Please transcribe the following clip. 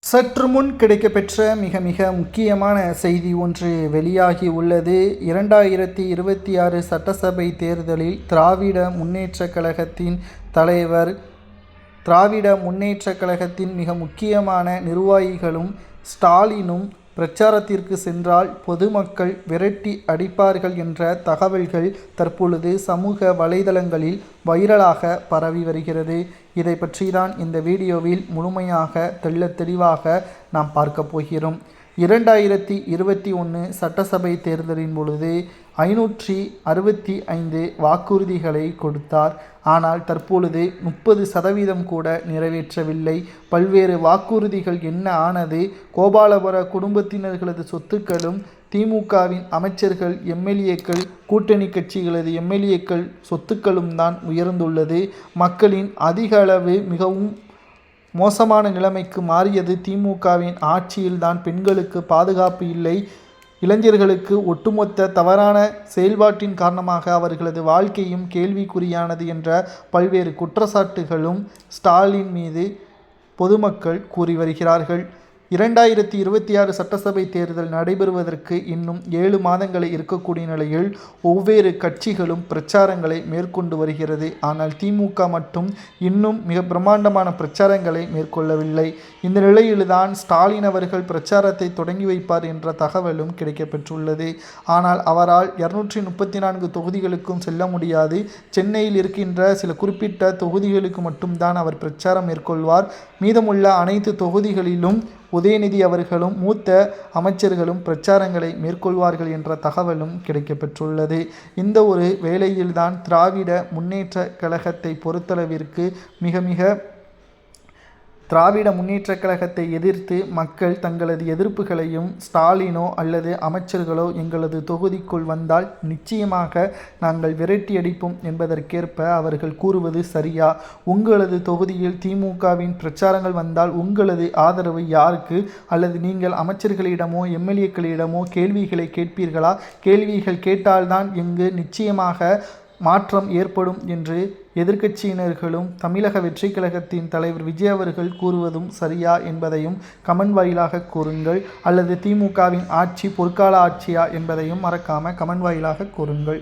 சற்று முன் கிடைக்கப்பெற்ற மிக மிக முக்கியமான செய்தி ஒன்று வெளியாகி உள்ளது. 2026 சட்டசபை தேர்தலில் திராவிட முன்னேற்றக் கழகத்தின் தலைவர், திராவிட முன்னேற்றக் கழகத்தின் மிக முக்கியமான நிர்வாகிகளும் ஸ்டாலினும் பிரச்சாரத்திற்கு சென்றால் பொதுமக்கள் விரட்டி அடிப்பார்கள் என்ற தகவல்கள் தற்பொழுது சமூக வலைதளங்களில் வைரலாக பரவி வருகிறது. இதை பற்றி தான் இந்த வீடியோவில் முழுமையாக தெள்ளத் தெளிவாக நாம் பார்க்க போகிறோம். 2021 சட்டசபை தேர்தலின் பொழுது 565 வாக்குறுதிகளை கொடுத்தார். ஆனால் தற்பொழுது 30% கூட நிறைவேற்றவில்லை. பல்வேறு வாக்குறுதிகள் என்ன ஆனது? கோபாலபுர குடும்பத்தினர்களது சொத்துக்களும், திமுகவின் அமைச்சர்கள், எம்எல்ஏக்கள், கூட்டணி கட்சிகளது எம்எல்ஏக்கள் சொத்துக்களும் தான் உயர்ந்துள்ளது. மக்களின் அதிக அளவு மிகவும் மோசமான நிலைமைக்கு மாறியது திமுகவின் ஆட்சியில்தான். பெண்களுக்கு பாதுகாப்பு இல்லை. இளைஞர்களுக்கு ஒட்டுமொத்த தவறான செயல்பாட்டின் காரணமாக அவர்களது வாழ்க்கையும் கேள்விக்குறியானது என்ற பல்வேறு குற்றச்சாட்டுகளும் ஸ்டாலின் மீது பொதுமக்கள் கூறி வருகிறார்கள். 2026 சட்டசபை தேர்தல் நடைபெறுவதற்கு இன்னும் 7 மாதங்களை இருக்கக்கூடிய நிலையில் ஒவ்வொரு கட்சிகளும் பிரச்சாரங்களை மேற்கொண்டு வருகிறது. ஆனால் திமுக மட்டும் இன்னும் மிக பிரம்மாண்டமான பிரச்சாரங்களை மேற்கொள்ளவில்லை. இந்த நிலையில்தான் ஸ்டாலின் அவர்கள் பிரச்சாரத்தை தொடங்கி வைப்பார் என்ற தகவலும் கிடைக்கப்பெற்றுள்ளது. ஆனால் அவரால் 234 தொகுதிகளுக்கும் செல்ல முடியாது. சென்னையில் இருக்கின்ற சில குறிப்பிட்ட தொகுதிகளுக்கு மட்டும்தான் அவர் பிரச்சாரம் மேற்கொள்வார். மீதமுள்ள அனைத்து தொகுதிகளிலும் உதயநிதி அவர்களும் மூத்த அமைச்சர்களும் பிரச்சாரங்களை மேற்கொள்வார்கள் என்ற தகவலும் கிடைக்கப்பெற்றுள்ளது. இந்த ஒரு வேளையில்தான் திராவிட முன்னேற்ற கழகத்தை பொறுத்தளவிற்கு மிக திராவிட முன்னேற்றக் கழகத்தை எதிர்த்து மக்கள் தங்களது எதிர்ப்புகளையும், ஸ்டாலினோ அல்லது அமைச்சர்களோ எங்களது தொகுதிக்குள் வந்தால் நிச்சயமாக நாங்கள் விரட்டி அடிப்போம் என்பதற்கேற்ப அவர்கள் கூறுவது சரியா? உங்களது தொகுதியில் திமுகவின் பிரச்சாரங்கள் வந்தால் உங்களது ஆதரவு யாருக்கு? அல்லது நீங்கள் அமைச்சர்களிடமோ எம்எல்ஏக்களிடமோ கேள்விகளை கேட்பீர்களா? கேள்விகள் கேட்டால்தான் இங்கு நிச்சயமாக மாற்றம் ஏற்படும் என்று எதிர்க்கட்சியினர்களும் தமிழக வெற்றி கழகத்தின் தலைவர் விஜய் அவர்கள் கூறுவதும் சரியா என்பதையும் கமெண்ட் வாயிலாக கூறுங்கள். அல்லது திமுகவின் ஆட்சி பொற்கால ஆட்சியா என்பதையும் மறக்காம கமெண்ட் வாயிலாக கூறுங்கள்.